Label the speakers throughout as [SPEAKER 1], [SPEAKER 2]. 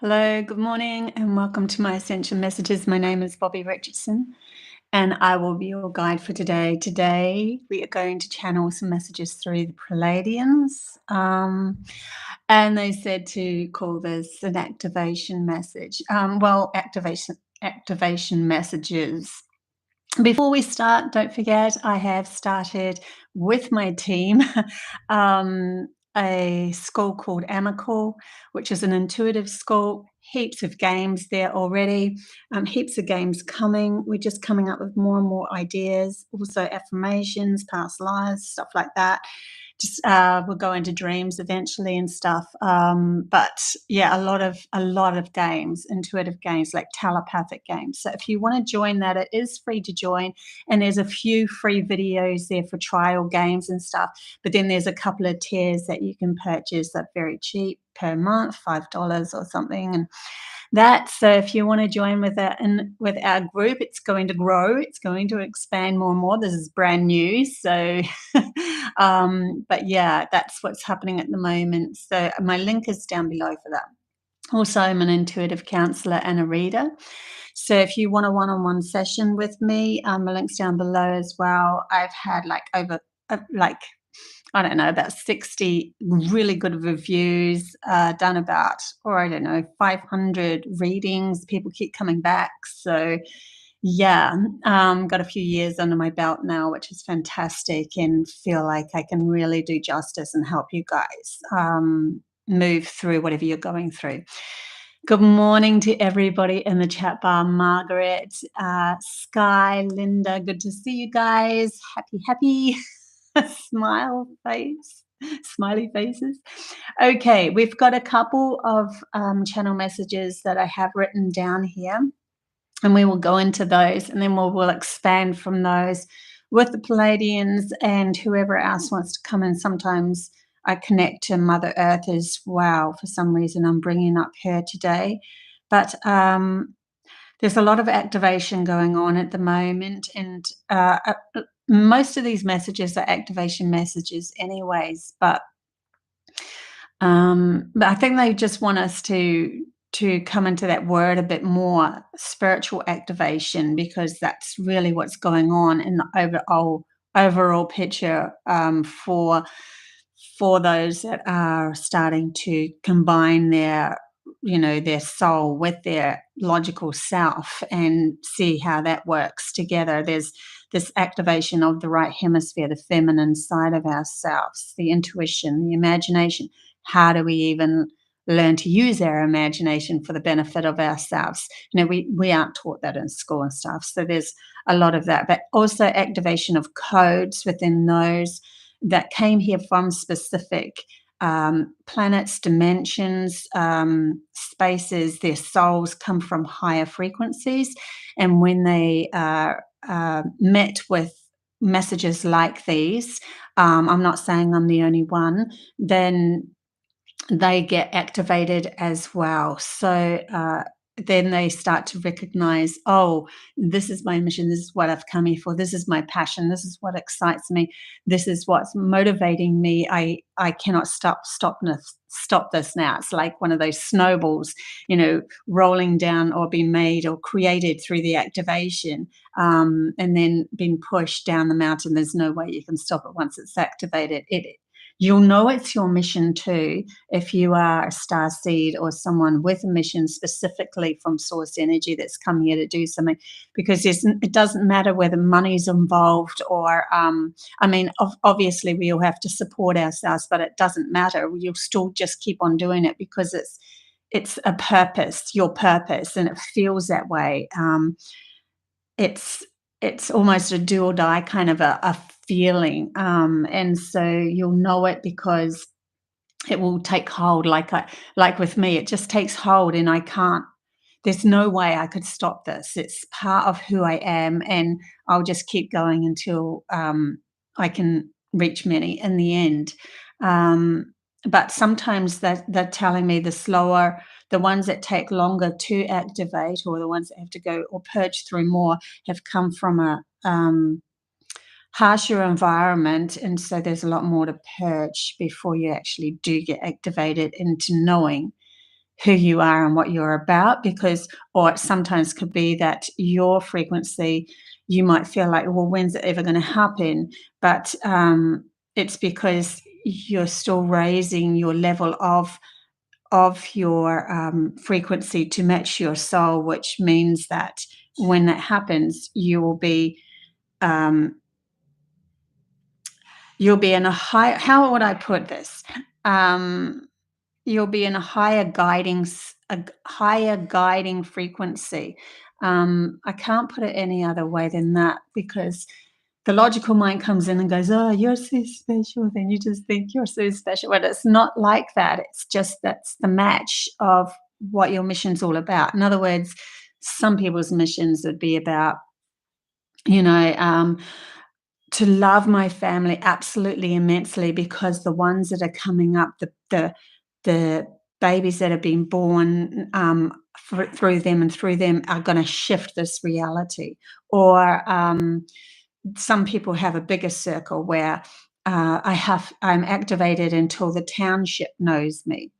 [SPEAKER 1] Hello, good morning, and welcome to my Essential Messages. My name is Bobby Richardson, and I will be your guide for today. Today, we are going to channel some messages through the Pleiadians, and they said to call this an activation message. Activation messages. Before we start, don't forget I have started with my team a school called AMAKEL, which is an intuitive school. Heaps of games there already, heaps of games coming. We're just coming up with more and more ideas, also affirmations, past lives, stuff like that. Just we'll go into dreams eventually and stuff. But yeah, a lot of games, intuitive games, like telepathic games. So if you want to join that, it is free to join, and there's a few free videos there for trial games and stuff. But then there's a couple of tiers that you can purchase that very cheap per month, $5 or something, and so if you want to join with our group, it's going to grow, it's going to expand more and more. This is brand new, so but yeah, that's what's happening at the moment. So my link is down below for that. Also, I'm an intuitive counselor and a reader. So if you want a one-on-one session with me, my link's down below as well. I've had I don't know, about 60 really good reviews, done about, or I don't know, 500 readings. People keep coming back. So yeah, got a few years under my belt now, which is fantastic, and feel like I can really do justice and help you guys move through whatever you're going through. Good morning to everybody in the chat bar. Margaret, Sky, Linda, good to see you guys. Happy. Smiley faces. Okay, we've got a couple of channel messages that I have written down here, and we will go into those, and then we'll expand from those with the Pleiadians and whoever else wants to come in. Sometimes I connect to Mother Earth as well. For some reason, I'm bringing up her today, but there's a lot of activation going on at the moment, and most of these messages are activation messages anyways, but I think they just want us to come into that word a bit more, spiritual activation, because that's really what's going on in the overall picture, for those that are starting to combine their soul with their logical self and see how that works together. There's this activation of the right hemisphere, the feminine side of ourselves, the intuition, the imagination. How do we even learn to use our imagination for the benefit of ourselves? We aren't taught that in school and stuff. So there's a lot of that, but also activation of codes within those that came here from specific planets, dimensions, spaces. Their souls come from higher frequencies, and when they are met with messages like these, I'm not saying I'm the only one, then they get activated as well. So then they start to recognize, oh, this is my mission, this is what I've come here for, this is my passion, this is what excites me, this is what's motivating me. I cannot stop this now. It's like one of those snowballs, rolling down or being made or created through the activation, and then being pushed down the mountain. There's no way you can stop it once it's activated. You'll know it's your mission too if you are a star seed or someone with a mission specifically from source energy that's come here to do something, because it doesn't matter whether money's involved or obviously we all have to support ourselves, but it doesn't matter. You'll still just keep on doing it because it's a purpose, your purpose, and it feels that way. It's almost a do or die kind of a feeling, and so you'll know it because it will take hold. Like with me, it just takes hold, and there's no way I could stop this. It's part of who I am, and I'll just keep going until I can reach many in the end. But sometimes they're telling me the ones that take longer to activate, or the ones that have to go or purge through more, have come from a harsher environment, and so there's a lot more to purge before you actually do get activated into knowing who you are and what you're about, because, or it sometimes could be that your frequency, you might feel like, well, when's it ever going to happen? But it's because you're still raising your level of your frequency to match your soul, which means that when that happens, um, you'll be in a high. How would I put this? You'll be in a higher guiding frequency. I can't put it any other way than that, because the logical mind comes in and goes, oh, you're so special, then you just think you're so special. But it's not like that. It's just that's the match of what your mission's all about. In other words, some people's missions would be about, you know, to love my family absolutely immensely, because the ones that are coming up, the babies that have been born through them and through them are going to shift this reality. Or some people have a bigger circle where I'm activated until the township knows me.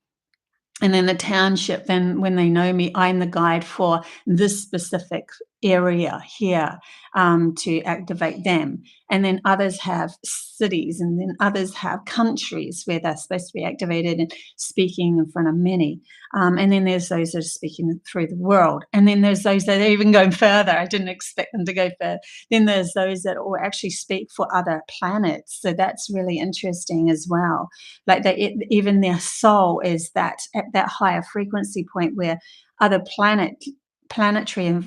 [SPEAKER 1] And then the township, then when they know me, I'm the guide for this specific area here, to activate them. And then others have cities, and then others have countries where they're supposed to be activated and speaking in front of many. And then there's those that are speaking through the world. And then there's those that are even going further. I didn't expect them to go further. Then there's those that will actually speak for other planets. So that's really interesting as well. Like even their soul is that at that higher frequency point where other planetary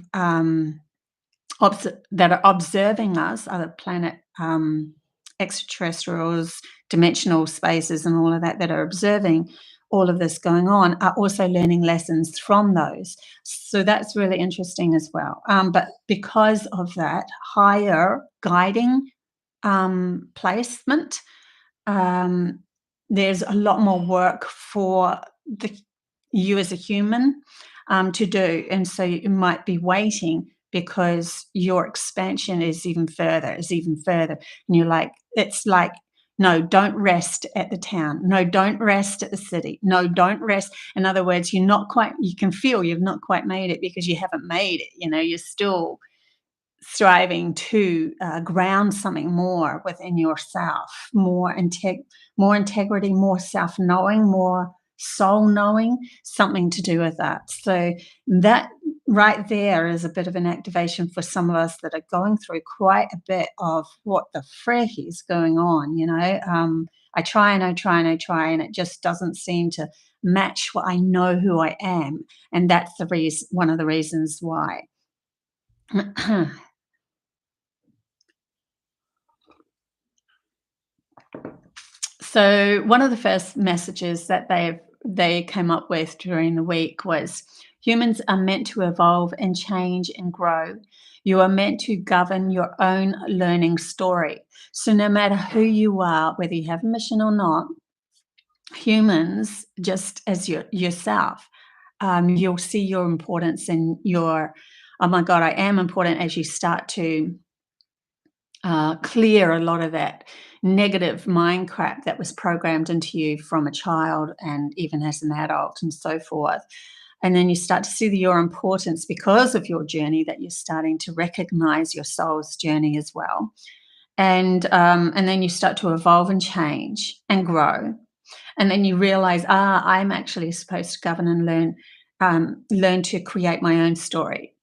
[SPEAKER 1] that are observing us, other planet extraterrestrials, dimensional spaces, and all of that are observing all of this going on, are also learning lessons from those. So that's really interesting as well. But because of that higher guiding placement, there's a lot more work for you as a human to do. And so you might be waiting because your expansion is even further. And you're like, it's like, no, don't rest at the town. No, don't rest at the city. No, don't rest. In other words, you can feel you've not quite made it, because you haven't made it. You're still striving to ground something more within yourself, more integrity, more self-knowing, more soul knowing, something to do with that. So that right there is a bit of an activation for some of us that are going through quite a bit of what the frick is going on. I try and I try and I try, and it just doesn't seem to match what I know who I am. And that's one of the reasons why. So one of the first messages that they came up with during the week was, humans are meant to evolve and change and grow. You are meant to govern your own learning story. So no matter who you are, whether you have a mission or not, humans, just as yourself, you'll see your importance and oh my God, I am important, as you start to clear a lot of that negative mind crap that was programmed into you from a child and even as an adult and so forth. And then you start to see your importance because of your journey, that you're starting to recognize your soul's journey as well. And then you start to evolve and change and grow. And then you realize, I'm actually supposed to govern and learn to create my own story.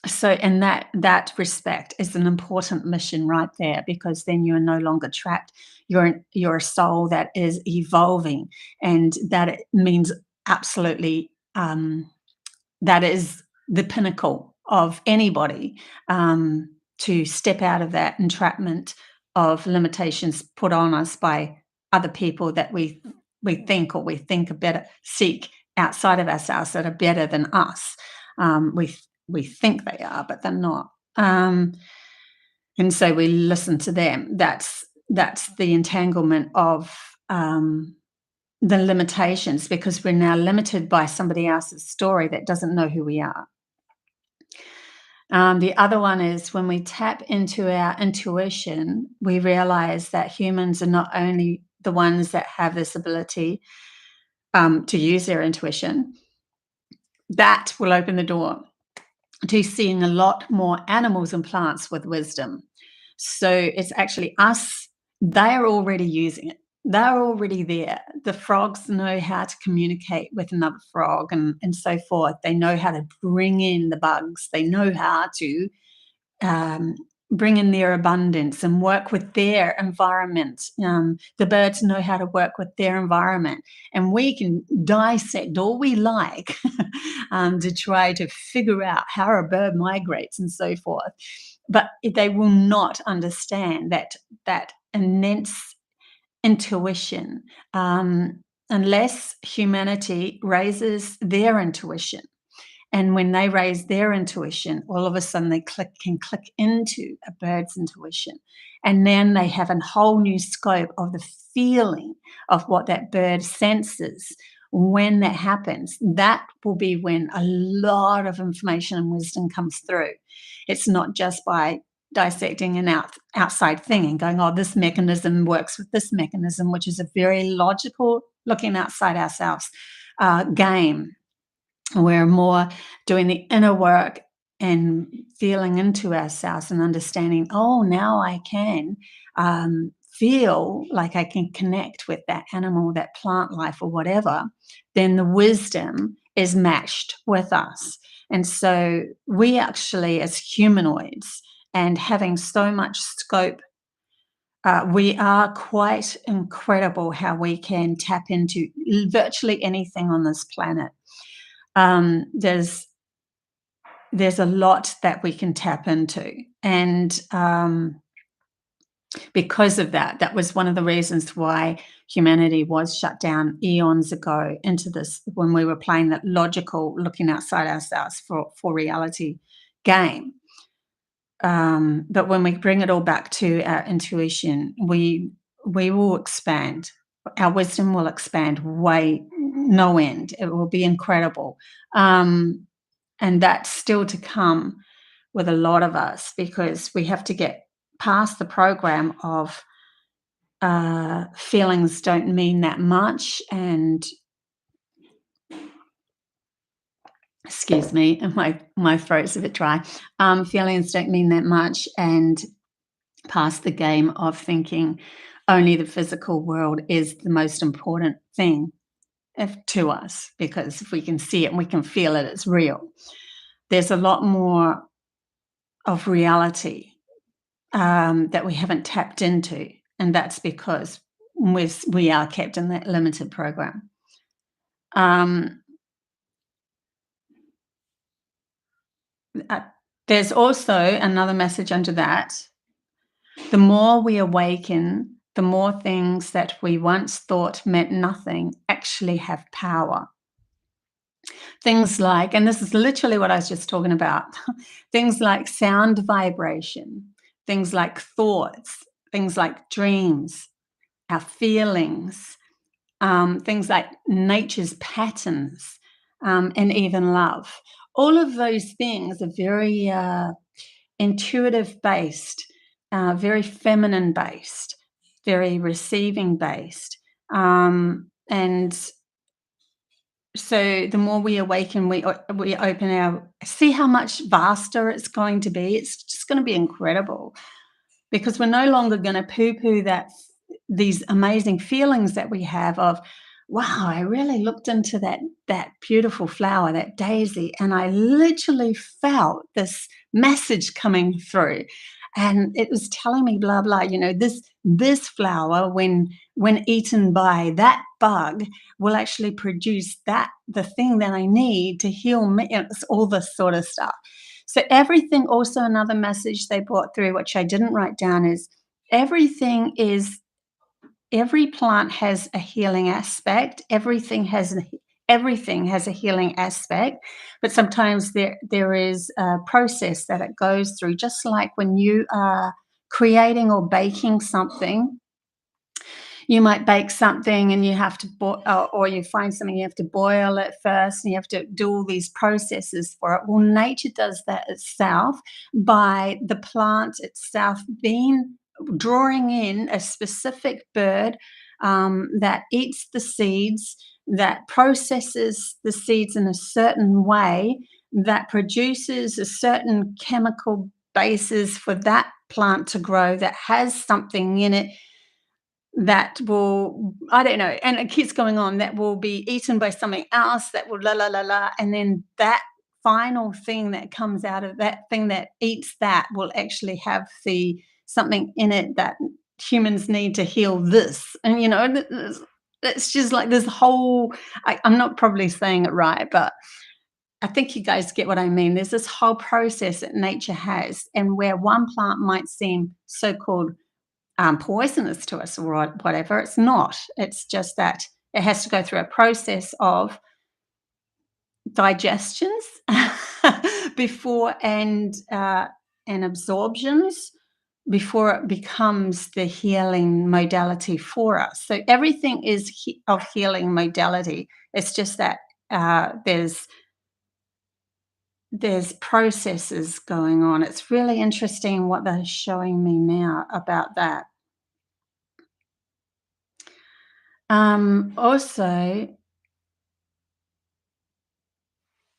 [SPEAKER 1] So in that respect is an important mission right there, because then you're no longer trapped. You're a soul that is evolving, and that it means absolutely that is the pinnacle of anybody, to step out of that entrapment of limitations put on us by other people that we think are better, seek outside of ourselves, that are better than us. We think they are, but they're not. And so we listen to them. That's the entanglement of the limitations, because we're now limited by somebody else's story that doesn't know who we are. The other one is, when we tap into our intuition, we realize that humans are not only the ones that have this ability, to use their intuition, that will open the door to seeing a lot more animals and plants with wisdom. So it's actually us, they're already using it. They're already there. The frogs know how to communicate with another frog and so forth. They know how to bring in the bugs. They know how to um, bring in their abundance and work with their environment. The birds know how to work with their environment, and we can dissect all we like to try to figure out how a bird migrates and so forth. But they will not understand that immense intuition unless humanity raises their intuition. And when they raise their intuition, all of a sudden they can click into a bird's intuition. And then they have a whole new scope of the feeling of what that bird senses when that happens. That will be when a lot of information and wisdom comes through. It's not just by dissecting an outside thing and going, oh, this mechanism works with this mechanism, which is a very logical, looking outside ourselves game. We're more doing the inner work and feeling into ourselves and understanding, oh, now I can feel like I can connect with that animal, that plant life, or whatever. Then the wisdom is matched with us. And so we actually, as humanoids, and having so much scope, we are quite incredible how we can tap into virtually anything on this planet. There's a lot that we can tap into, and because of that, that was one of the reasons why humanity was shut down eons ago into this, when we were playing that logical, looking outside ourselves for reality game. But when we bring it all back to our intuition, we will expand. Our wisdom will expand way no end. It will be incredible. And that's still to come with a lot of us, because we have to get past the program of feelings don't mean that much, and excuse me, my throat's a bit dry. Feelings don't mean that much, and past the game of thinking only the physical world is the most important thing to us, because if we can see it and we can feel it, it's real. There's a lot more of reality that we haven't tapped into, and that's because we are kept in that limited program. There's also another message under that. The more we awaken, the more things that we once thought meant nothing actually have power. Things like, and this is literally what I was just talking about, things like sound vibration, things like thoughts, things like dreams, our feelings, things like nature's patterns, and even love. All of those things are very intuitive based, very feminine based, very receiving based. And so the more we awaken, we open our, see how much vaster it's going to be. It's just going to be incredible, because we're no longer going to poo-poo these amazing feelings that we have of, wow, I really looked into that beautiful flower, that daisy, and I literally felt this message coming through, and it was telling me blah blah. This flower, when eaten by that bug, will actually produce the thing that I need to heal me. It's all this sort of stuff. So everything, also another message they brought through, which I didn't write down, is every plant has a healing aspect. Everything has a healing aspect, but sometimes there is a process that it goes through. Just like when you are creating or baking something, you might bake something and you have to or you find something, you have to boil it first, and you have to do all these processes for it. Well, nature does that itself by the plant itself drawing in a specific bird that eats the seeds, that processes the seeds in a certain way that produces a certain chemical basis for that plant to grow, that has something in it that will, I don't know, and it keeps going on, that will be eaten by something else, that will la la la la, and then that final thing that comes out of that thing that eats that will actually have the something in it that humans need to heal this. And it's just like this whole, I'm not probably saying it right, but I think you guys get what I mean. There's this whole process that nature has, and where one plant might seem so-called poisonous to us or whatever. It's not. It's just that it has to go through a process of digestions before and absorptions before it becomes the healing modality for us. So everything is of healing modality. It's just that there's processes going on. It's really interesting what they're showing me now about that. Also,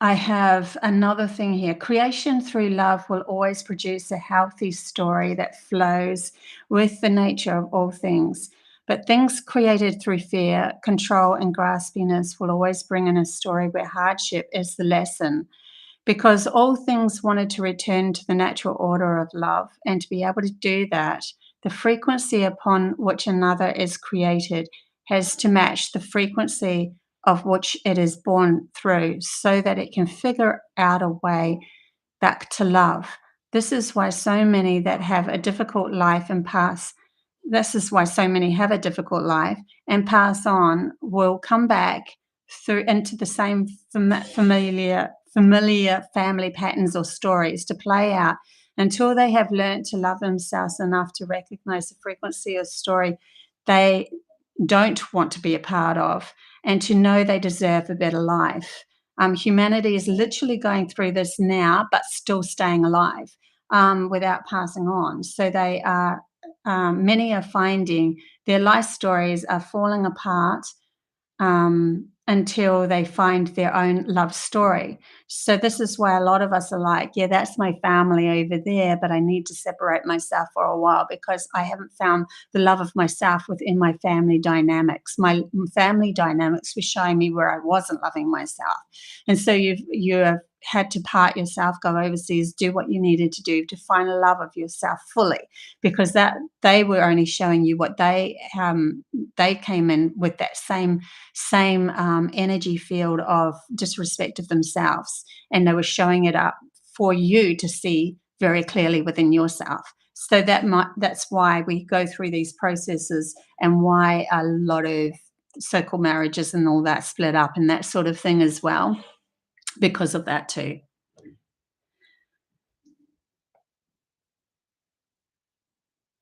[SPEAKER 1] I have another thing here. Creation through love will always produce a healthy story that flows with the nature of all things. But things created through fear, control, and graspiness will always bring in a story where hardship is the lesson. Because all things wanted to return to the natural order of love, and to be able to do that, the frequency upon which another is created has to match the frequency of which it is born through, so that it can figure out a way back to love. This is why so many that have a difficult life and pass this is why so many have a difficult life and pass on will come back through into the same familiar family patterns or stories to play out until they have learned to love themselves enough to recognize the frequency of story they don't want to be a part of, and to know they deserve a better life. Humanity is literally going through this now, but still staying alive without passing on. So they are, many are finding their life stories are falling apart until they find their own love story. So this is why a lot of us are like, yeah, that's my family over there, but I need to separate myself for a while because I haven't found the love of myself within my family dynamics. My family dynamics were showing me where I wasn't loving myself. And so you have had to part yourself, go overseas, do what you needed to do to find love of yourself fully, because that they were only showing you what they came in with that same energy field of disrespect of themselves, and they were showing it up for you to see very clearly within yourself. So that's why we go through these processes, and why a lot of so-called marriages and all that split up and that sort of thing as well, because of that too.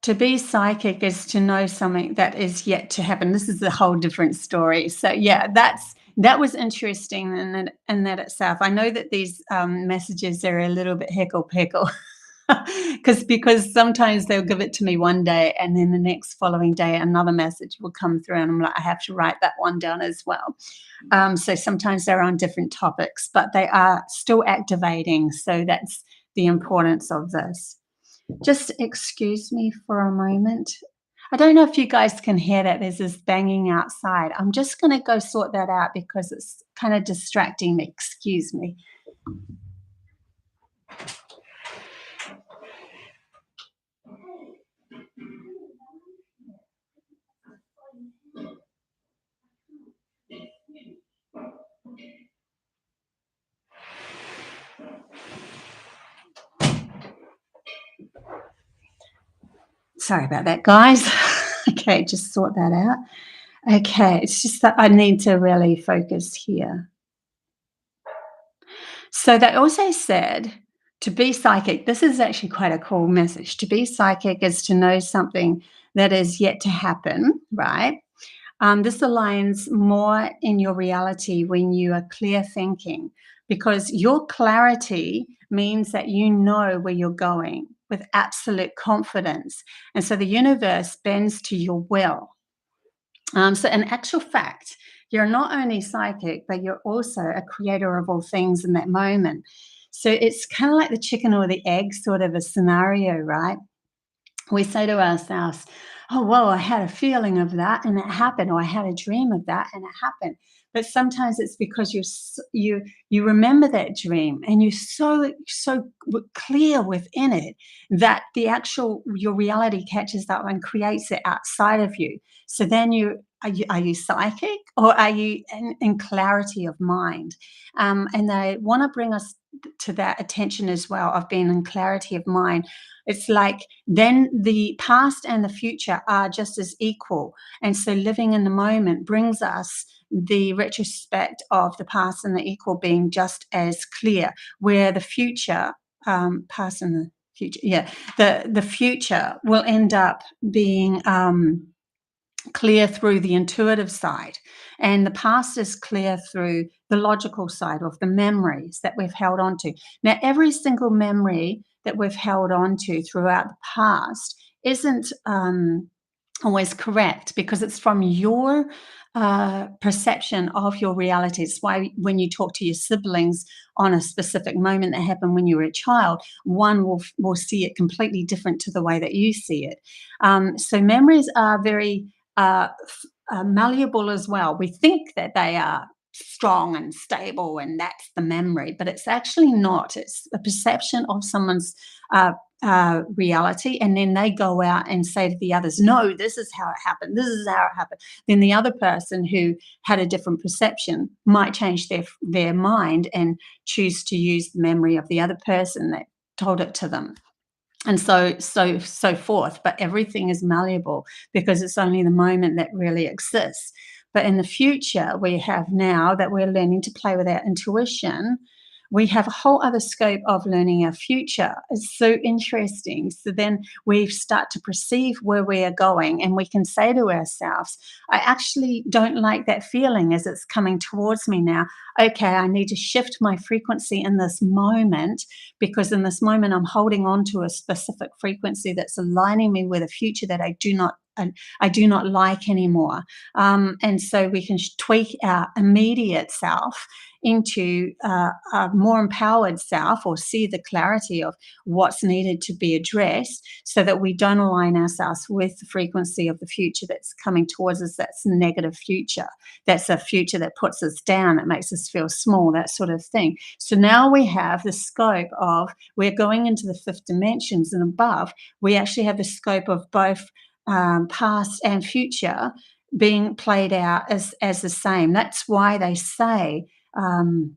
[SPEAKER 1] To be psychic is to know something that is yet to happen. This is a whole different story. So yeah, that was interesting in that itself. I know that these messages are a little bit heckle peckle because sometimes they'll give it to me one day, and then the next following day another message will come through, and I'm like, I have to write that one down as well. So sometimes they're on different topics, but they are still activating. So that's the importance of this. Just excuse me for a moment. I don't know if you guys can hear that. There's this banging outside. I'm just going to go sort that out because it's kind of distracting me. Excuse me. Sorry about that, guys. Okay, just sort that out. Okay, it's just that I need to really focus here. So they also said to be psychic, this is actually quite a cool message. To be psychic is to know something that is yet to happen, right? This aligns more in your reality when you are clear thinking, because your clarity means that you know where you're going with absolute confidence. And so the universe bends to your will. So in actual fact, You're not only psychic, but you're also a creator of all things in that moment. So it's kind of like the chicken or the egg sort of a scenario, right? We say to ourselves, "Oh, well, I had a feeling of that and it happened," or "I had a dream of that and it happened." But sometimes it's because you remember that dream and you're clear within it that the actual your reality catches up and creates it outside of you. So then are you psychic, or are you in clarity of mind? And they want to bring us to that attention as well, of being in clarity of mind. It's like then the past and the future are just as equal. And so living in the moment brings us the retrospect of the past and the equal being just as clear, where the future, past and the future, yeah, the future will end up being clear through the intuitive side, and the past is clear through the logical side of the memories that we've held on to. Now, every single memory that we've held on to throughout the past isn't always correct, because it's from your perception of your reality. It's why when you talk to your siblings on a specific moment that happened when you were a child, one will see it completely different to the way that you see it. So memories are very malleable as well. We think that they are strong and stable and that's the memory, but it's actually not. It's a perception of someone's reality, and then they go out and say to the others, "No, this is how it happened. This is how it happened." Then the other person who had a different perception might change their mind and choose to use the memory of the other person that told it to them, and so forth. But everything is malleable because it's only the moment that really exists. But in the future, we have now that we're learning to play with our intuition, we have a whole other scope of learning our future. It's so interesting. So then we start to perceive where we are going, and we can say to ourselves, "I actually don't like that feeling as it's coming towards me now. Okay, I need to shift my frequency in this moment, because in this moment I'm holding on to a specific frequency that's aligning me with a future that I do not like anymore." And so we can tweak our immediate self into a more empowered self, or see the clarity of what's needed to be addressed, so that we don't align ourselves with the frequency of the future that's coming towards us. That's a negative future. That's a future that puts us down, that makes us feel small, that sort of thing. So now we have the scope of, we're going into the fifth dimensions and above. We actually have the scope of both past and future being played out as the same. That's why they say, and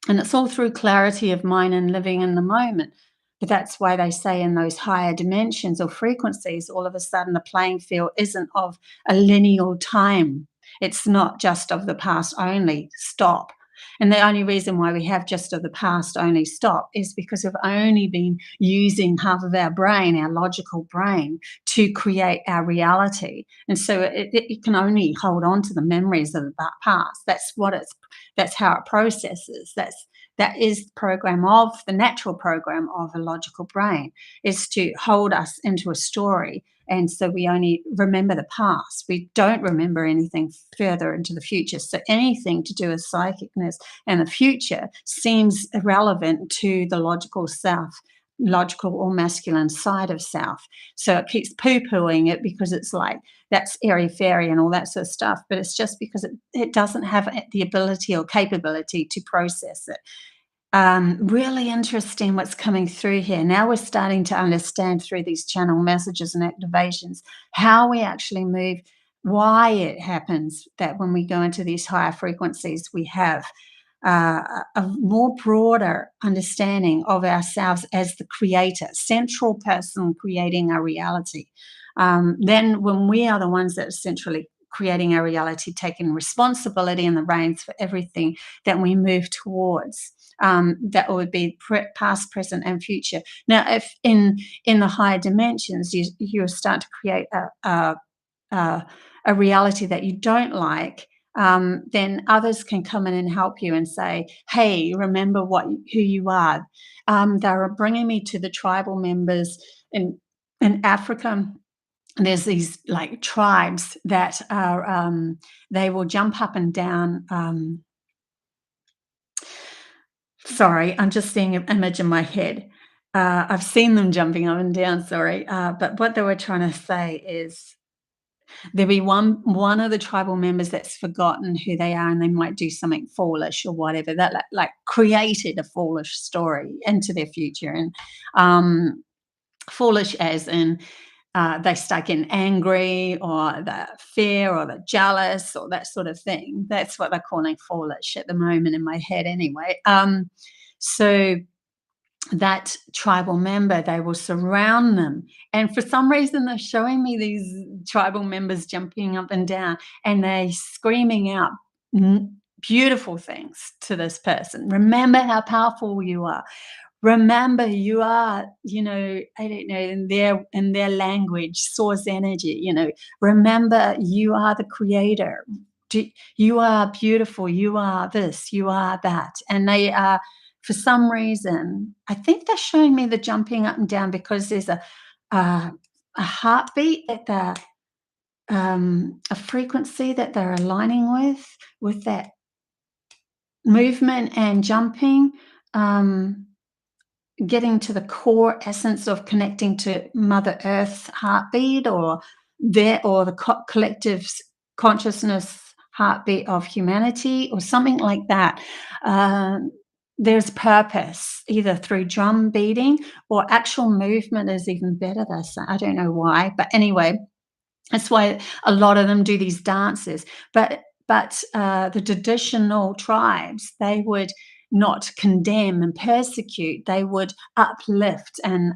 [SPEAKER 1] it's all through clarity of mind and living in the moment. But that's why they say in those higher dimensions or frequencies, all of a sudden the playing field isn't of a lineal time. It's not just of the past only. Stop. And the only reason why we have just of the past only stop is because we've only been using half of our brain, our logical brain, to create our reality. And so it can only hold on to the memories of the past. That's how it processes. That is the program of the natural program of a logical brain, is to hold us into a story. And so we only remember the past. We don't remember anything further into the future. So anything to do with psychicness and the future seems irrelevant to the logical self, logical or masculine side of self. So it keeps poo-pooing it, because it's like, that's airy-fairy and all that sort of stuff. But it's just because it doesn't have the ability or capability to process it. Really interesting what's coming through here. Now we're starting to understand through these channel messages and activations how we actually move, why it happens that when we go into these higher frequencies, we have a more broader understanding of ourselves as the creator, central person creating our reality. Then when we are the ones that are centrally creating our reality, taking responsibility and the reins for everything that we move towards. That would be past, present, and future. Now, if in the higher dimensions you start to create a reality that you don't like, then others can come in and help you and say, "Hey, remember who you are." They were bringing me to the tribal members in Africa there's these like tribes that are they will jump up and down. Sorry, I'm just seeing an image in my head. I've seen them jumping up and down, sorry. But what they were trying to say is there'll be one of the tribal members that's forgotten who they are, and they might do something foolish or whatever that like created a foolish story into their future. And foolish as in they start getting angry or the fear or the jealous or that sort of thing. That's what they're calling foolish at the moment in my head anyway. So that tribal member, they will surround them. And for some reason, they're showing me these tribal members jumping up and down and they screaming out beautiful things to this person. Remember how powerful you are. Remember, you are, I don't know, in their language, source energy, remember you are the creator. You are beautiful, you are this, you are that. And they are, for some reason, I think they're showing me the jumping up and down because there's uh, a heartbeat that they're a frequency that they're aligning with that movement and jumping. Getting to the core essence of connecting to Mother Earth's heartbeat or the collective consciousness heartbeat of humanity or something like that. There's purpose either through drum beating or actual movement is even better. They say. I don't know why, but anyway, that's why a lot of them do these dances. But the traditional tribes, they would not condemn and persecute. They would uplift and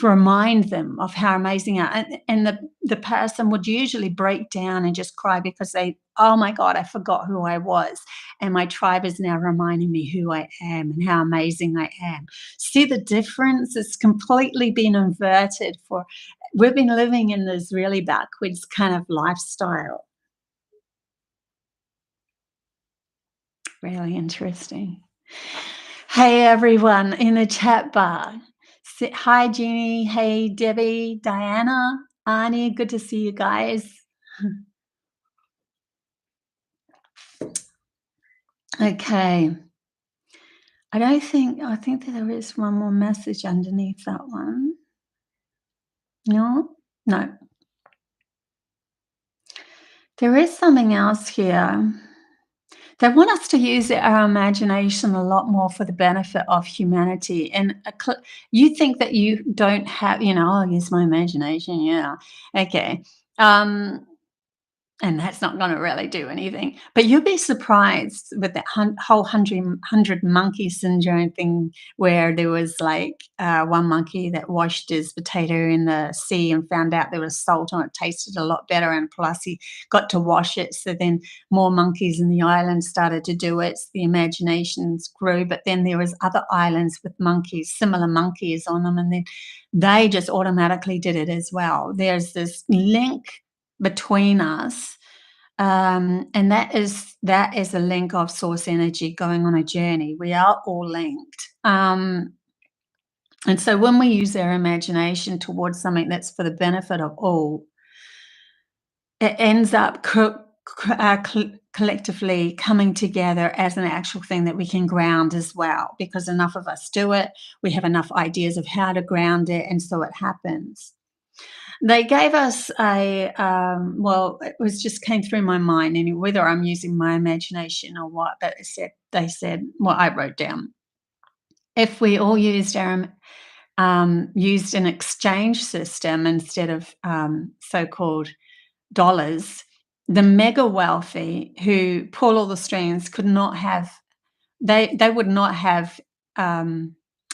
[SPEAKER 1] remind them of how amazing they are. And the person would usually break down and just cry because oh my God, I forgot who I was. And my tribe is now reminding me who I am and how amazing I am. See the difference? It's completely been inverted we've been living in this really backwards kind of lifestyle. Really interesting. Hey, everyone in the chat bar. Hi, Jeannie. Hey, Debbie, Diana, Ani. Good to see you guys. Okay. I think that there is one more message underneath that one. No? No. There is something else here. They want us to use our imagination a lot more for the benefit of humanity. And you think that you don't have, I'll use my imagination. Yeah. Okay. And that's not going to really do anything. But you'll be surprised with that whole hundred monkey syndrome thing, where there was like one monkey that washed his potato in the sea and found out there was salt on it, tasted a lot better, and plus he got to wash it. So then more monkeys in the island started to do it. The imaginations grew, but then there was other islands with monkeys, similar monkeys on them, and then they just automatically did it as well. There's this link between us, and that is a link of source energy going on a journey. We are all linked, and so when we use our imagination towards something that's for the benefit of all, it ends up collectively coming together as an actual thing that we can ground as well, because enough of us do it. We have enough ideas of how to ground it, and so it happens. They gave us it was just came through my mind, and whether I'm using my imagination or what, but they said, well, I wrote down, if we all used used an exchange system instead of so-called dollars, the mega wealthy who pull all the strings could not have they would not have,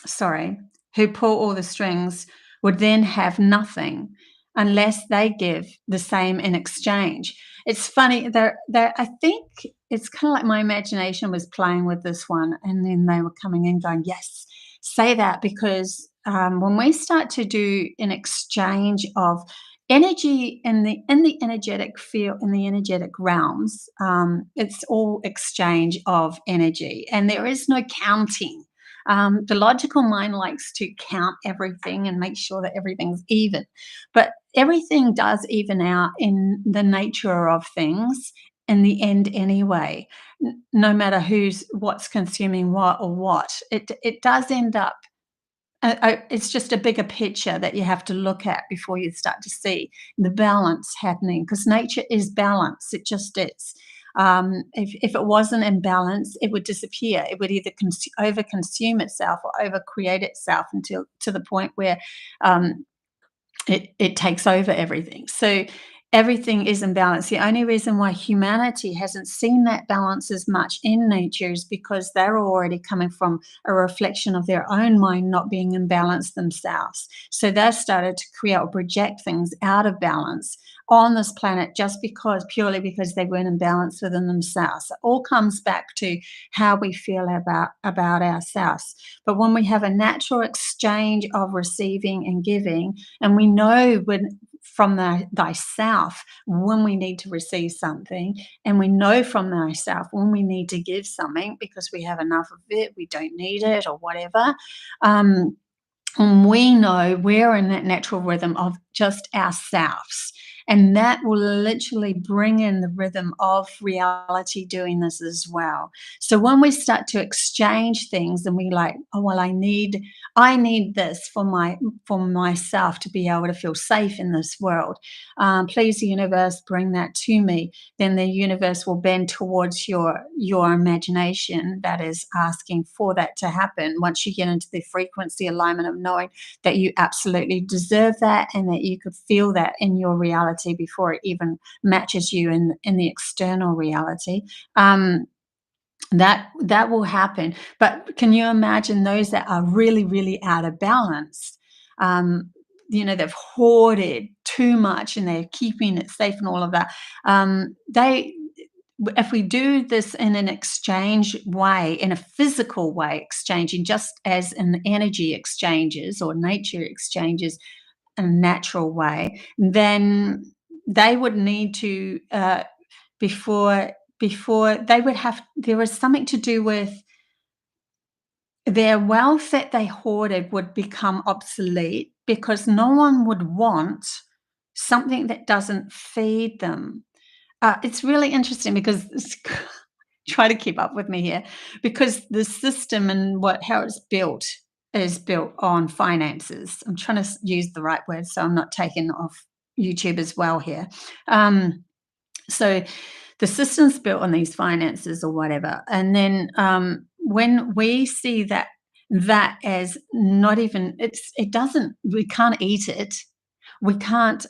[SPEAKER 1] sorry, who pull all the strings would then have nothing unless they give the same in exchange. It's funny, I think it's kind of like my imagination was playing with this one, and then they were coming in going, yes, say that, because when we start to do an exchange of energy in the energetic field, in the energetic realms, it's all exchange of energy, and there is no counting. The logical mind likes to count everything and make sure that everything's even, but everything does even out in the nature of things in the end anyway. No matter what's consuming what or what, it does end up. It's just a bigger picture that you have to look at before you start to see the balance happening, because nature is balance. It just is. If it wasn't in balance, it would disappear. It would either over-consume itself or over-create itself until to the point where um, it takes over everything. So everything is in balance. The only reason why humanity hasn't seen that balance as much in nature is because they're already coming from a reflection of their own mind not being in balance themselves. So they've started to create or project things out of balance on this planet just purely because they weren't in balance within themselves. It all comes back to how we feel about ourselves. But when we have a natural exchange of receiving and giving, and we know when from thyself when we need to receive something, and we know from thyself when we need to give something because we have enough of it, we don't need it, or whatever. Um, and we know we're in that natural rhythm of just ourselves. And that will literally bring in the rhythm of reality doing this as well. So when we start to exchange things and we like, oh well, I need this for myself to be able to feel safe in this world. Please, the universe, bring that to me. Then the universe will bend towards your imagination that is asking for that to happen. Once you get into the frequency alignment of knowing that you absolutely deserve that and that you could feel that in your reality before it even matches you in the external reality, that will happen. But can you imagine those that are really, really out of balance? Um, they've hoarded too much and they're keeping it safe and all of that. They If we do this in an exchange way, in a physical way, exchanging just as in energy exchanges or nature exchanges in a natural way, then they would need to before they would have there was something to do with their wealth that they hoarded would become obsolete because no one would want something that doesn't feed them. It's really interesting because try to keep up with me here, because the system and how it's built is built on finances. I'm trying to use the right word so I'm not taken off YouTube as well here. So the system's built on these finances or whatever, and then when we see that as not even it doesn't we can't eat it, we can't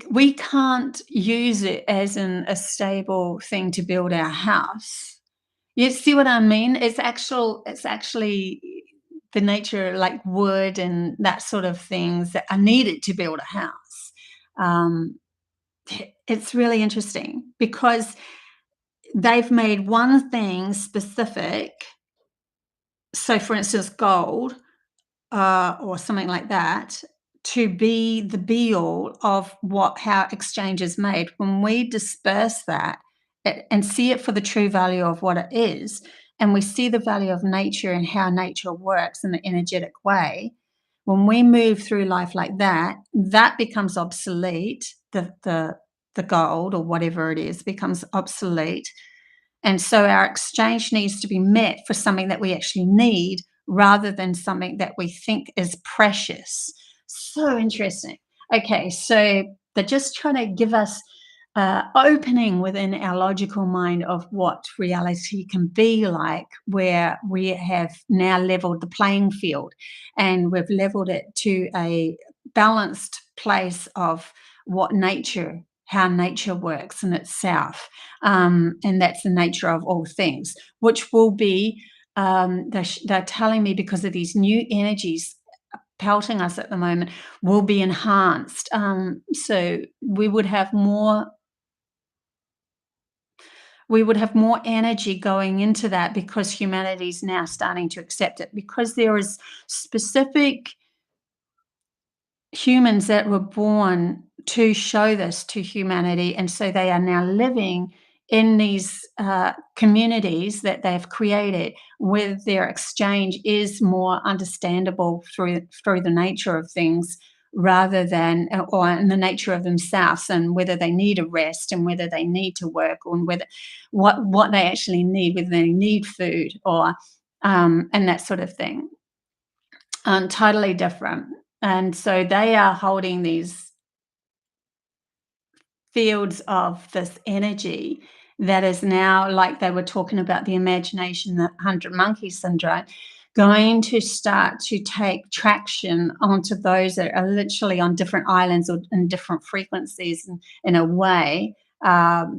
[SPEAKER 1] we can't use it as a stable thing to build our house. You see what I mean? It's actually the nature, like wood and that sort of things that are needed to build a house. Um, it's really interesting because they've made one thing specific. So, for instance, gold or something like that, to be the be all of how exchange is made. When we disperse that and see it for the true value of what it is, and we see the value of nature and how nature works in the energetic way, when we move through life like that, that becomes obsolete. The gold or whatever it is becomes obsolete, and so our exchange needs to be met for something that we actually need rather than something that we think is precious. So interesting. Okay, so they're just trying to give us opening within our logical mind of what reality can be like, where we have now leveled the playing field and we've leveled it to a balanced place of how nature works in itself. And that's the nature of all things, which will be, they're telling me because of these new energies pelting us at the moment, will be enhanced. So we would have more energy going into that because humanity is now starting to accept it, because there is specific humans that were born to show this to humanity, and so they are now living in these communities that they've created, with their exchange is more understandable through the nature of things, rather than or in the nature of themselves, and whether they need a rest, and whether they need to work, or whether what they actually need, whether they need food, or and that sort of thing. Totally different. And so they are holding these fields of this energy that is now, like they were talking about the imagination, the 100 monkey syndrome, going to start to take traction onto those that are literally on different islands or in different frequencies, in a way, that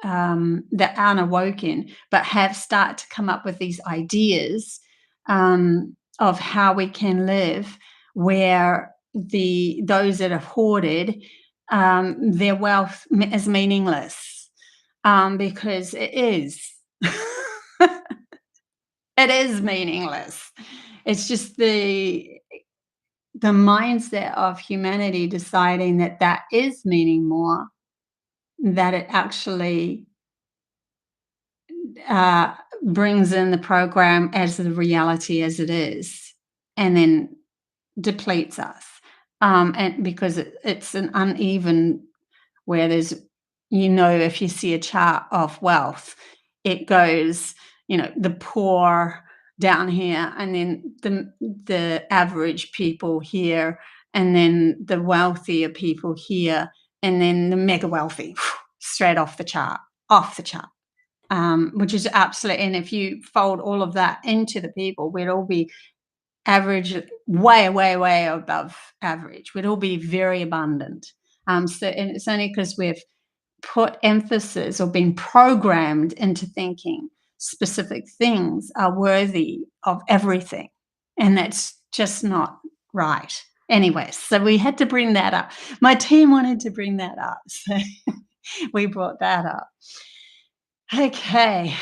[SPEAKER 1] aren't awoken, but have start to come up with these ideas, of how we can live, where those that have hoarded, their wealth is meaningless, because it is. It is meaningless. It's just the mindset of humanity deciding that that is meaning more, that it actually uh, brings in the program as the reality as it is, and then depletes us. And because it's an uneven, where there's, if you see a chart of wealth, it goes, the poor down here, and then the average people here, and then the wealthier people here, and then the mega wealthy straight off the chart, which is absolute. And if you fold all of that into the people, we'd all be average, way, way, way above average. We'd all be very abundant. And it's only because we've put emphasis or been programmed into thinking specific things are worthy of everything. And that's just not right. Anyway, so we had to bring that up. My team wanted to bring that up. So we brought that up. Okay.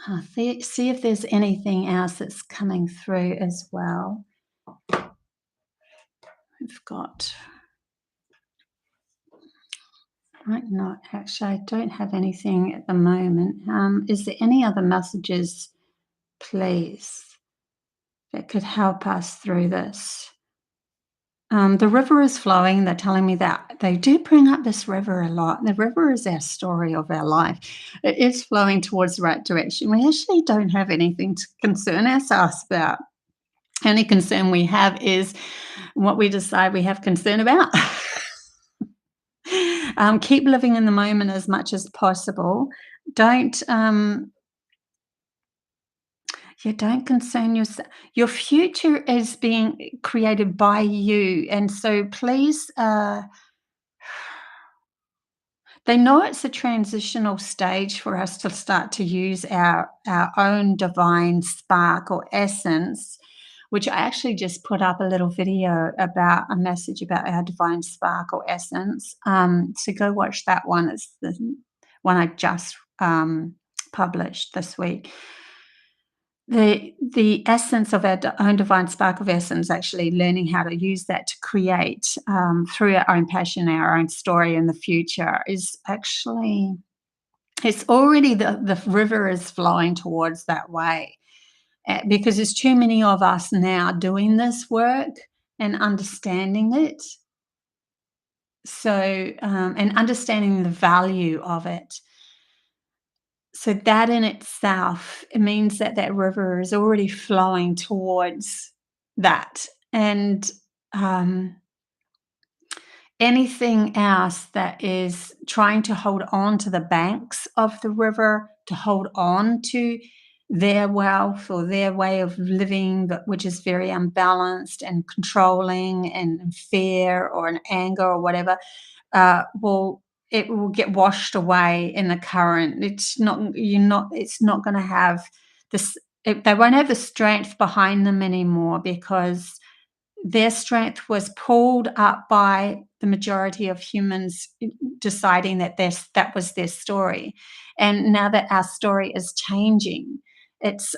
[SPEAKER 1] I'll see if there's anything else that's coming through as well. We've got, right, not actually, I don't have anything at the moment. Is there any other messages, please, that could help us through this? The river is flowing. They're telling me that they do bring up this river a lot. The river is our story of our life. It is flowing towards the right direction. We actually don't have anything to concern ourselves about. Only concern we have is what we decide we have concern about. Keep living in the moment as much as possible. Don't don't concern yourself. Your future is being created by you, and so please. They know it's a transitional stage for us to start to use our own divine spark or essence, which I actually just put up a little video about, a message about our divine spark or essence. So go watch that one. It's the one I just published this week. The essence of our own divine spark of essence, actually learning how to use that to create, through our own passion, our own story in the future, is actually, it's already, the river is flowing towards that way, because there's too many of us now doing this work and understanding it. So, and understanding the value of it. So that in itself, it means that that river is already flowing towards that. And anything else that is trying to hold on to the banks of the river, to hold on to their wealth or their way of living, which is very unbalanced and controlling and fear or an anger or whatever, will it will get washed away in the current. It's not, it's not going to have this. They won't have the strength behind them anymore, because their strength was pulled up by the majority of humans deciding that that was their story. And now that our story is changing, it's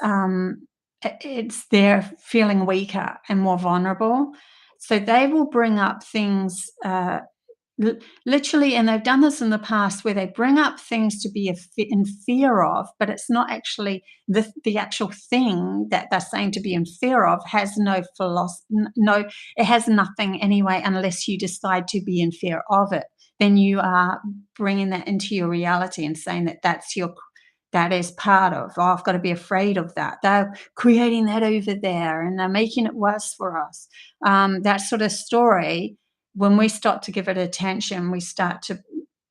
[SPEAKER 1] they're feeling weaker and more vulnerable. So they will bring up things, L literally, and they've done this in the past where they bring up things to be in fear of, but it's not actually the actual thing that they're saying to be in fear of has no no, it has nothing anyway unless you decide to be in fear of it. Then you are bringing that into your reality and saying that that is part of, "Oh, I've gotta be afraid of that." They're creating that over there, and they're making it worse for us. That sort of story, when we start to give it attention, we start to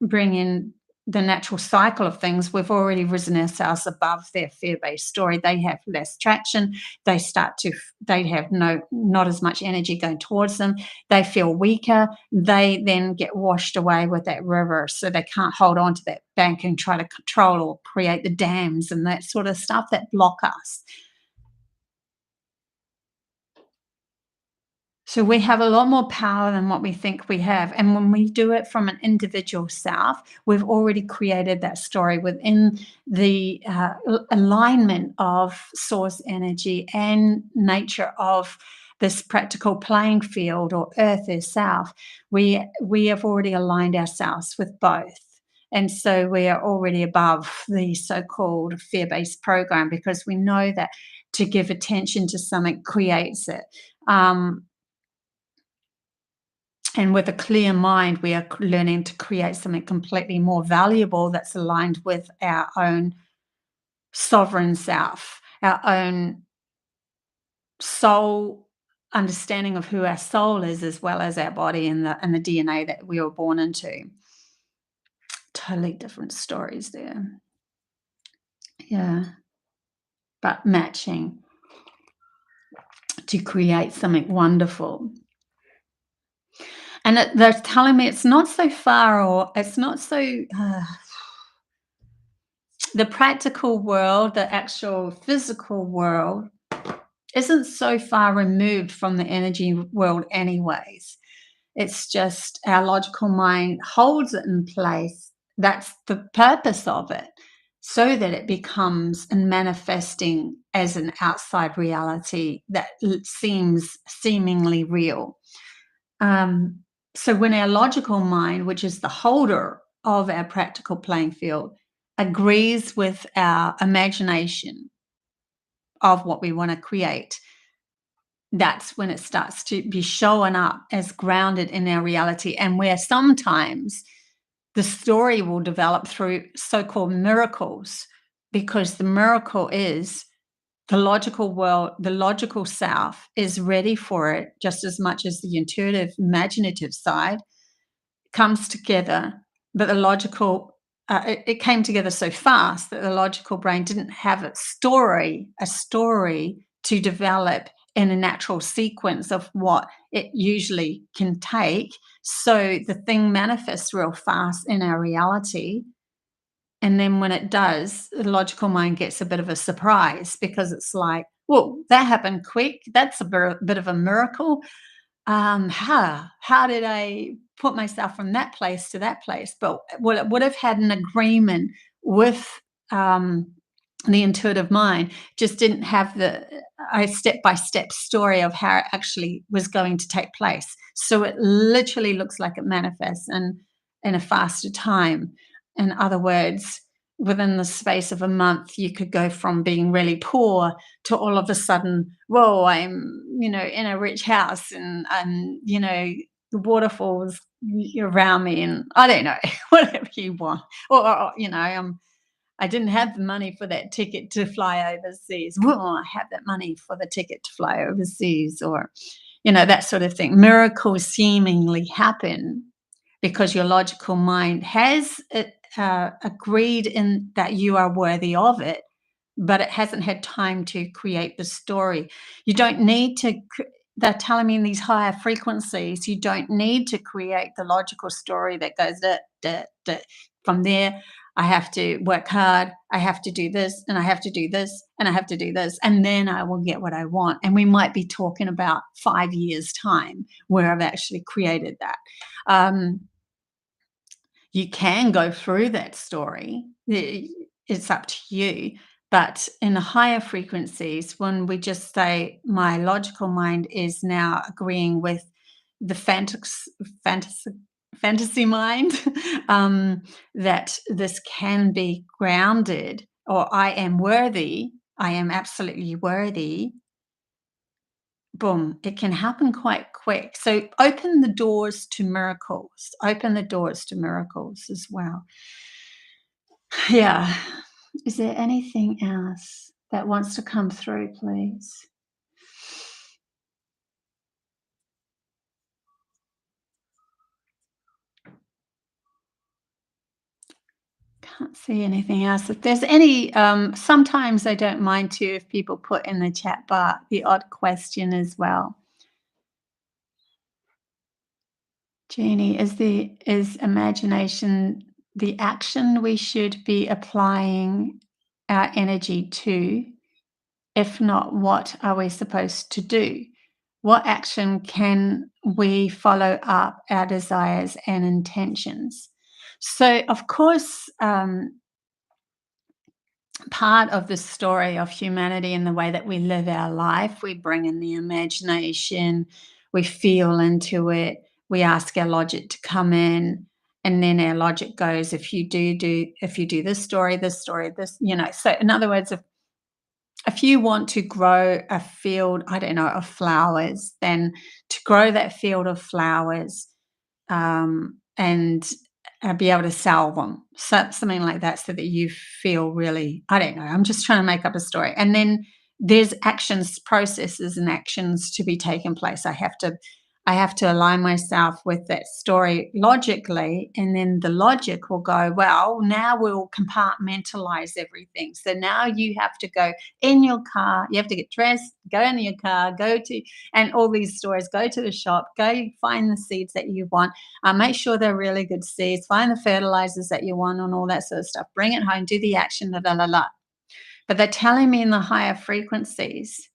[SPEAKER 1] bring in the natural cycle of things. We've already risen ourselves above their fear-based story. They have less traction. They have not as much energy going towards them. They feel weaker. They then get washed away with that river, so they can't hold on to that bank and try to control or create the dams and that sort of stuff that block us. So we have a lot more power than what we think we have. And when we do it from an individual self, we've already created that story within the alignment of source energy and nature of this practical playing field or earth itself. We have already aligned ourselves with both. And so we are already above the so-called fear-based program because we know that to give attention to something creates it. Um, and with a clear mind, we are learning to create something completely more valuable that's aligned with our own sovereign self, our own soul understanding of who our soul is, as well as our body and the DNA that we were born into. Totally different stories there. Yeah. But matching to create something wonderful. And they're telling me it's not so far, or it's not so the practical world, the actual physical world, isn't so far removed from the energy world, anyways. It's just our logical mind holds it in place. That's the purpose of it, so that it becomes and manifesting as an outside reality that seems seemingly real. Um, so when our logical mind, which is the holder of our practical playing field, agrees with our imagination of what we want to create, that's when it starts to be showing up as grounded in our reality. And where sometimes the story will develop through so-called miracles, because the miracle is the logical world, the logical self is ready for it just as much as the intuitive, imaginative side comes together. But the logical, it came together so fast that the logical brain didn't have a story to develop in a natural sequence of what it usually can take. So the thing manifests real fast in our reality. And then when it does, the logical mind gets a bit of a surprise because it's like, "Well, that happened quick. That's a bit of a miracle. How did I put myself from that place to that place?" But well, it would have had an agreement with um, the intuitive mind, just didn't have the a step-by-step story of how it actually was going to take place. So it literally looks like it manifests in a faster time. In other words, within the space of a month, you could go from being really poor to all of a sudden, whoa, I'm, in a rich house, and the waterfalls around me, and I don't know, whatever you want. Or I didn't have the money for that ticket to fly overseas. Well, I have that money for the ticket to fly overseas, or, that sort of thing. Miracles seemingly happen because your logical mind has agreed in that you are worthy of it, but it hasn't had time to create the story. You don't need to. They're telling me in these higher frequencies, you don't need to create the logical story that goes from there. I have to work hard. I have to do this, and I have to do this, and I have to do this, and then I will get what I want. And we might be talking about 5 years' time where I've actually created that. Um, you can go through that story. It's up to you. But in the higher frequencies, when we just say, my logical mind is now agreeing with the fantasy, fantasy mind, that this can be grounded, or I am worthy, I am absolutely worthy, boom, it can happen quite quick. So open the doors to miracles, open the doors to miracles as well. Yeah. Is there anything else that wants to come through, please? Can't see anything else. If there's any, sometimes I don't mind too if people put in the chat bar the odd question as well. Jeannie, is imagination the action we should be applying our energy to? If not, what are we supposed to do? What action can we follow up our desires and intentions? So, of course, part of the story of humanity and the way that we live our life, we bring in the imagination, we feel into it, we ask our logic to come in, and then our logic goes, if you do this story, this, So in other words, if you want to grow a field, I don't know, of flowers, then to grow that field of flowers, and be able to sell them, so something like that, so that you feel really, I don't know, I'm just trying to make up a story, and then there's actions, processes, and actions to be taken place. I have to align myself with that story logically, and then the logic will go, well, now we'll compartmentalize everything. So now you have to go in your car, you have to get dressed, go in your car, go to, and all these stories, go to the shop, go find the seeds that you want, make sure they're really good seeds, find the fertilizers that you want, and all that sort of stuff. Bring it home, do the action, la la la la. But they're telling me in the higher frequencies,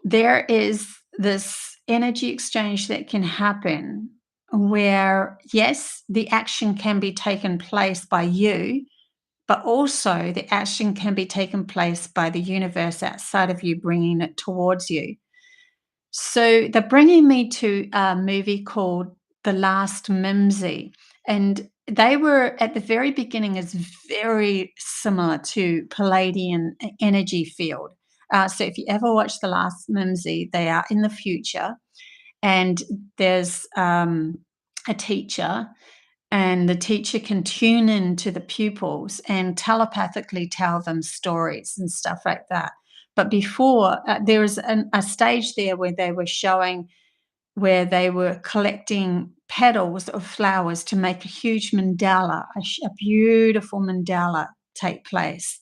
[SPEAKER 1] there is this energy exchange that can happen where, yes, the action can be taken place by you, but also the action can be taken place by the universe outside of you, bringing it towards you. So they're bringing me to a movie called The Last Mimsy, and they were at the very beginning is very similar to Palladian energy field. So if you ever watch The Last Mimsy, they are in the future, and there's a teacher, and the teacher can tune in to the pupils and telepathically tell them stories and stuff like that. But before, there was a stage there where they were showing where they were collecting petals of flowers to make a huge mandala, a beautiful mandala take place,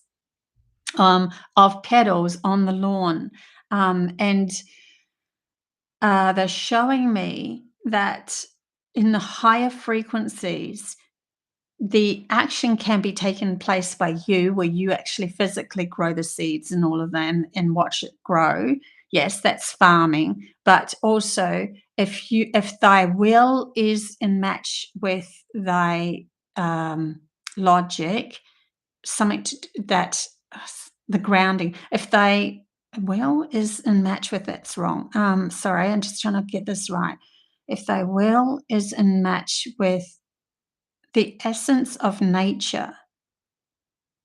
[SPEAKER 1] of petals on the lawn. And they're showing me that in the higher frequencies, the action can be taken place by you, where you actually physically grow the seeds and all of that, and watch it grow. Yes, that's farming, but also if thy will is in match with thy logic, something that the grounding. If thy will is in match with, that's wrong. Sorry, I'm just trying to get this right. If thy will is in match with the essence of nature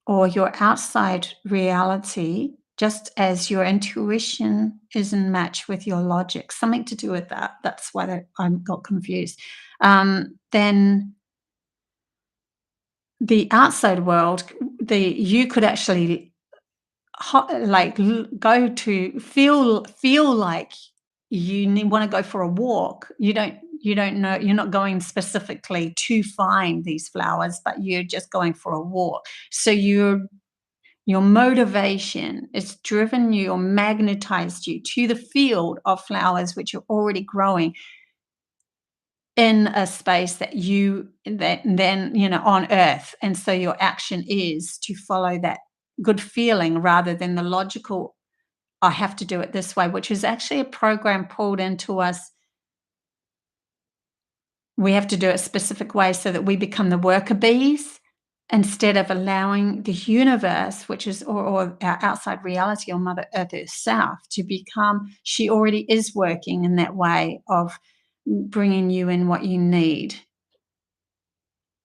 [SPEAKER 1] or your outside reality, just as your intuition is in match with your logic, something to do with that. That's why I got confused. Then the outside world, you could actually go to feel like you want to go for a walk. You don't know, you're not going specifically to find these flowers, but you're just going for a walk. So your motivation is driven you or magnetized you to the field of flowers which are already growing in a space that then, on earth. And so your action is to follow that good feeling rather than the logical, I have to do it this way, which is actually a program pulled into us. We have to do it a specific way so that we become the worker bees, instead of allowing the universe, which is, or our outside reality, or Mother Earth herself, to become, she already is working in that way of bringing you in what you need.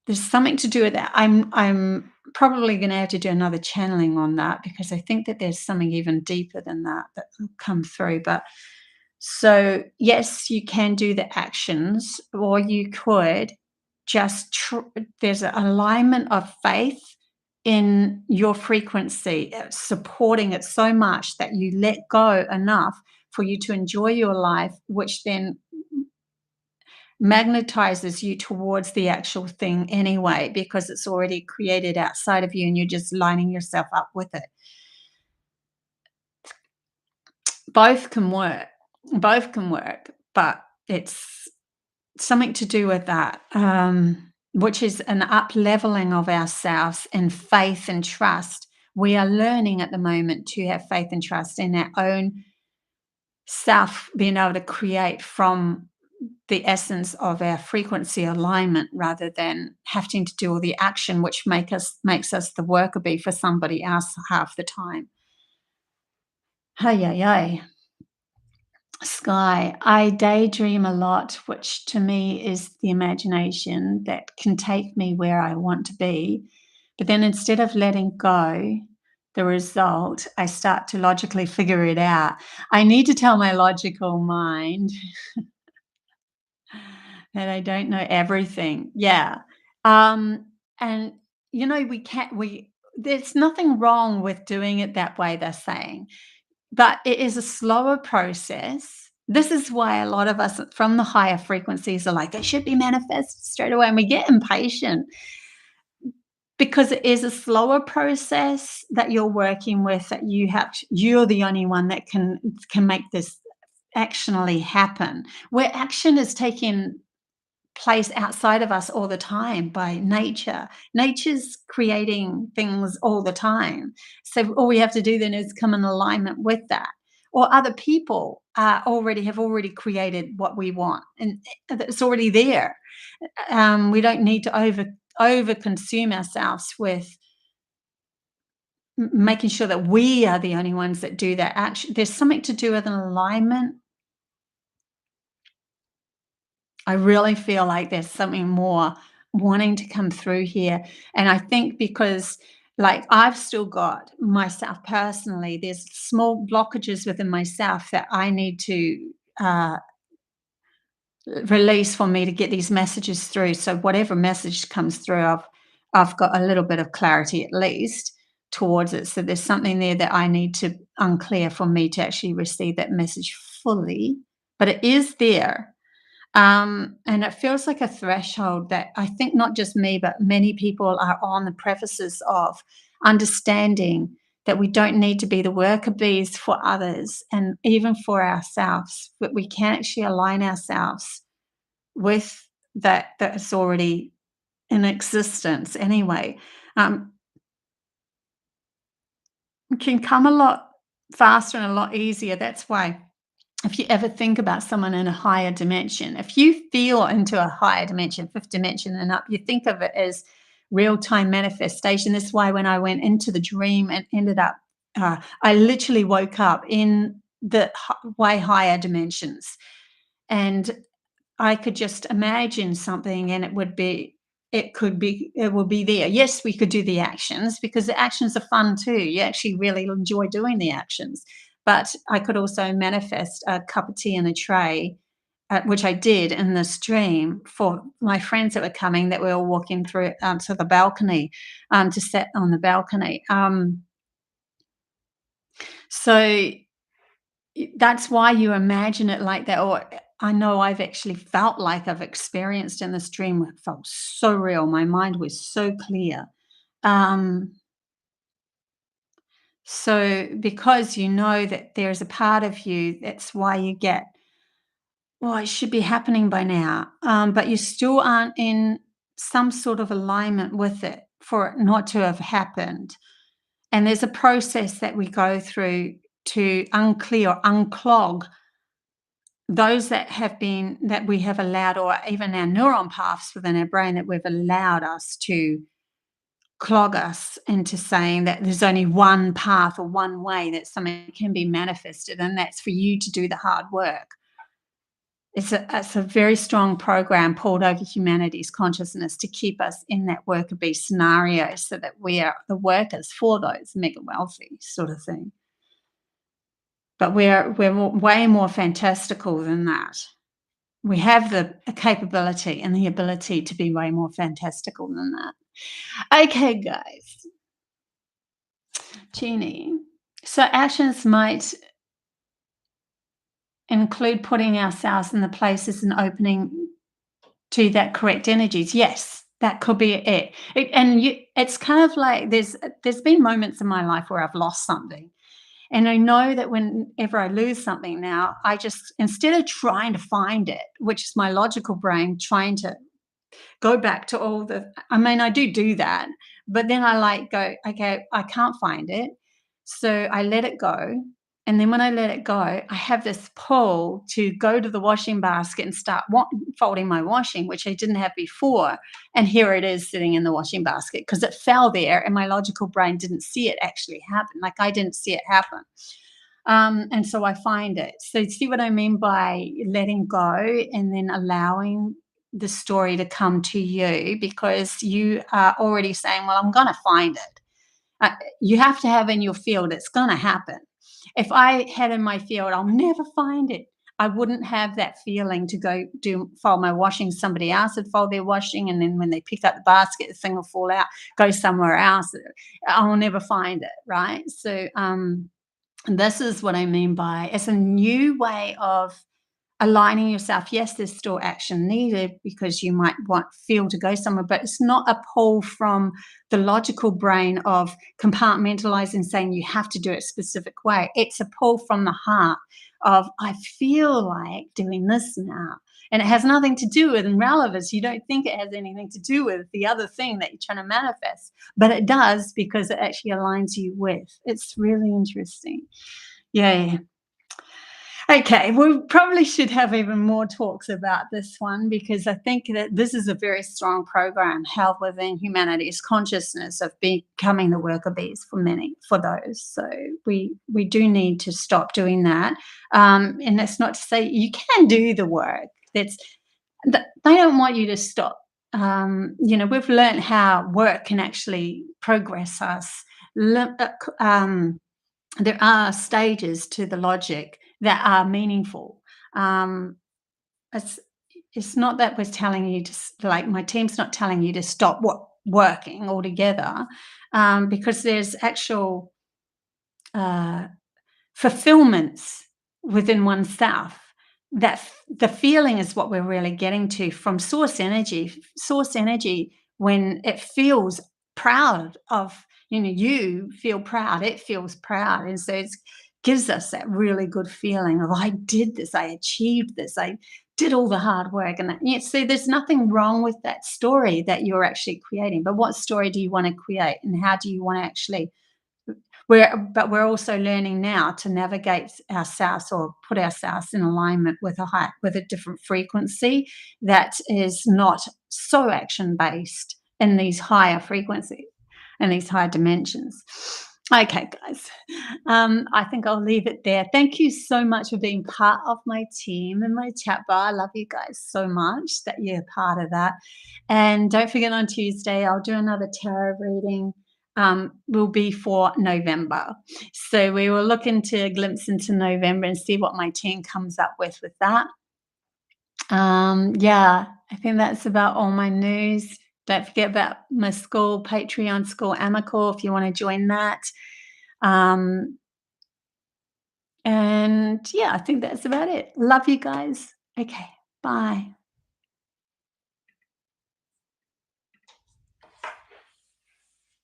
[SPEAKER 1] There's something to do with that. I'm probably gonna have to do another channeling on that because I think that there's something even deeper than that that will come through, but so, yes, you can do the actions, or you could just there's an alignment of faith in your frequency, supporting it so much that you let go enough for you to enjoy your life, which then magnetizes you towards the actual thing anyway, because it's already created outside of you and you're just lining yourself up with it. Both can work. Both can work, but it's something to do with that, which is an up leveling of ourselves in faith and trust. We are learning at the moment to have faith and trust in our own self, being able to create from the essence of our frequency alignment rather than having to do all the action, which makes us the worker bee for somebody else half the time. Hey, yeah, yeah. Sky. I daydream a lot, which to me is the imagination that can take me where I want to be. But then instead of letting go the result, I start to logically figure it out. I need to tell my logical mind that I don't know everything. Yeah. Um, and we can't we there's nothing wrong with doing it that way, they're saying. But it is a slower process. This is why a lot of us from the higher frequencies are like, "They should be manifested straight away," and we get impatient because it is a slower process that you're working with, that you're the only one that can make this actually happen, where action is taking place outside of us all the time by nature. Nature's creating things all the time. So all we have to do then is come in alignment with that. Or other people have already created what we want, and it's already there. We don't need to over consume ourselves with making sure that we are the only ones that do that action. There's something to do with an alignment. I really feel like there's something more wanting to come through here. And I think because, like, I've still got myself personally, there's small blockages within myself that I need to uh, release for me to get these messages through. So whatever message comes through, I've got a little bit of clarity at least towards it. So there's something there that I need to unclear for me to actually receive that message fully. But it is there, and it feels like a threshold that I think not just me, but many people are on the prefaces of understanding that we don't need to be the worker bees for others and even for ourselves, but we can actually align ourselves with that's already in existence anyway. Um, it can come a lot faster and a lot easier. That's why if you ever think about someone in a higher dimension, if you feel into a higher dimension, fifth dimension and up, you think of it as real time manifestation. This is why when I went into the dream and ended up, I literally woke up in the way higher dimensions. And I could just imagine something and it will be there. Yes, we could do the actions because the actions are fun too. You actually really enjoy doing the actions. But I could also manifest a cup of tea in a tray, which I did in this dream for my friends that were coming, that we were walking through to the balcony, to sit on the balcony. So that's why you imagine it like that, or I know I've actually felt like I've experienced in this dream, it felt so real, my mind was so clear. Um, so because you know that there's a part of you, that's why you get, "Well, it should be happening by now," but you still aren't in some sort of alignment with it for it not to have happened, and there's a process that we go through to unclear, unclog those that we have allowed, or even our neuron paths within our brain that we've allowed us to clog us into saying that there's only one path or one way that something can be manifested, and that's for you to do the hard work. it's a very strong program pulled over humanity's consciousness to keep us in that worker bee scenario so that we are the workers for those mega wealthy sort of thing. But way more fantastical than that. We have the capability and the ability to be way more fantastical than that. Okay, guys. Jeannie. So actions might include putting ourselves in the places and opening to that correct energies. Yes, that could be it. It's kind of like there's been moments in my life where I've lost something. And I know that whenever I lose something now, I just, instead of trying to find it, which is my logical brain trying to go back to all the, I mean, I do that, but then I like go, okay, I can't find it. So I let it go. And then when I let it go, I have this pull to go to the washing basket and start folding my washing, which I didn't have before. And here it is sitting in the washing basket because it fell there and my logical brain didn't see it actually happen. Like I didn't see it happen. And so I find it. So see what I mean by letting go and then allowing the story to come to you, because you are already saying, well, I'm going to find it. You have to have in your field, it's going to happen. If I had in my field, I'll never find it, I wouldn't have that feeling to go fold my washing. Somebody else would fold their washing, and then when they pick up the basket, the thing will fall out, go somewhere else. I'll never find it, right? So this is what I mean by it's a new way of aligning yourself. Yes, there's still action needed because you might feel to go somewhere, but it's not a pull from the logical brain of compartmentalizing, saying you have to do it a specific way. It's a pull from the heart of, I feel like doing this now. And it has nothing to do with relevance. You don't think it has anything to do with the other thing that you're trying to manifest, but it does, because it actually aligns you with. It's really interesting. Yeah. Okay, we probably should have even more talks about this one, because I think that this is a very strong program held within humanity's consciousness of becoming the worker bees for those. So we do need to stop doing that. And that's not to say you can do the work. They don't want you to stop. We've learned how work can actually progress us. There are stages to the logic that are meaningful. It's it's not that we're telling you to like, my team's not telling you to stop working altogether, because there's actual uh, fulfillments within oneself. That the feeling is what we're really getting to from source energy. Source energy, when it feels proud of, you feel proud, it feels proud. And so it gives us that really good feeling of, I did this, I achieved this, I did all the hard work. And so there's nothing wrong with that story that you're actually creating. But what story do you want to create, and how do you want to actually but we're also learning now to navigate ourselves, or put ourselves in alignment with a different frequency that is not so action based in these higher frequencies and these higher dimensions. Okay, guys, I think I'll leave it there. Thank you so much for being part of my team and my chat bar. I love you guys so much that you're part of that. And don't forget, on Tuesday, I'll do another tarot reading. Will be for November. So we will look into a glimpse into November and see what my team comes up with that. Yeah, I think that's about all my news. Don't forget about my school, Patreon school, AMAKEL, if you want to join that. And yeah, I think that's about it. Love you guys. Okay, bye.